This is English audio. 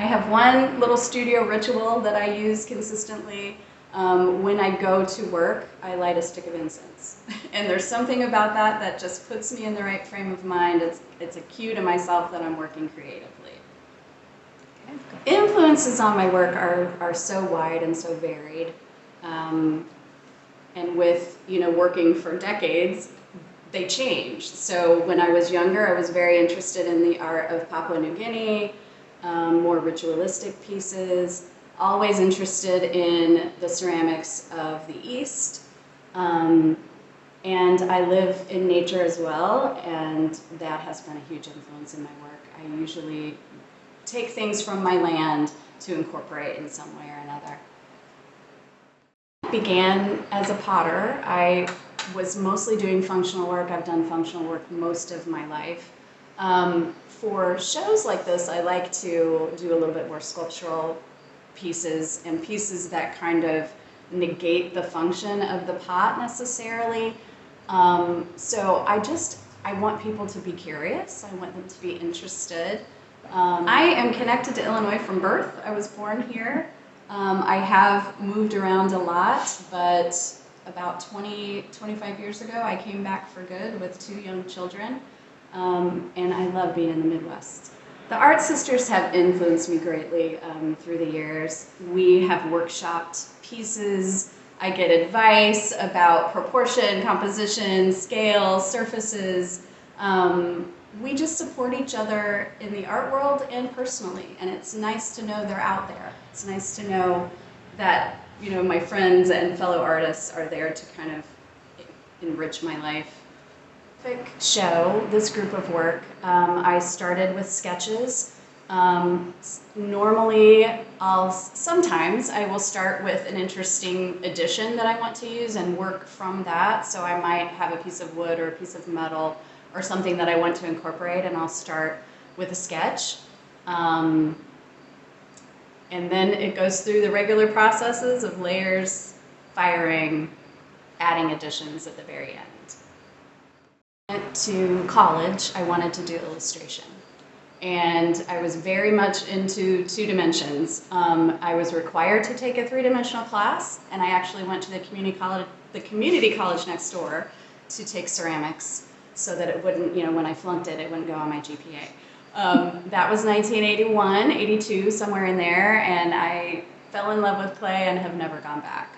I have one little studio ritual that I use consistently. When I go to work, I light a stick of incense. And there's something about that that just puts me in the right frame of mind. It's a cue to myself that I'm working creatively. Influences on my work are so wide and so varied. And with, working for decades, they change. So when I was younger, I was very interested in the art of Papua New Guinea, more ritualistic pieces, always interested in the ceramics of the East. And I live in nature as well, and that has been a huge influence in my work. I usually take things from my land to incorporate in some way or another. I began as a potter. I was mostly doing functional work. I've done functional work most of my life. For shows like this, I like to do a little bit more sculptural pieces and pieces that kind of negate the function of the pot necessarily. So I want people to be curious. I want them to be interested. I am connected to Illinois from birth. I was born here. I have moved around a lot, but about 25 years ago, I came back for good with 2 young children, and I love being in the Midwest. The Art Sisters have influenced me greatly through the years. We have workshopped pieces. I get advice about proportion, composition, scale, surfaces. We just support each other in the art world and personally, and it's nice to know they're out there. It's nice to know that my friends and fellow artists are there to kind of enrich my life. Show this group of work. I started with sketches. Normally, sometimes I will start with an interesting addition that I want to use and work from that. So I might have a piece of wood or a piece of metal or something that I want to incorporate, and I'll start with a sketch. And then it goes through the regular processes of layers, firing, adding additions at the very end. I went to college. I wanted to do illustration. And I was very much into 2 dimensions. I was required to take a 3-dimensional class, and I actually went to the community college next door to take ceramics so that it wouldn't, when I flunked it wouldn't go on my GPA. That was 1981, 82, somewhere in there, and I fell in love with clay and have never gone back.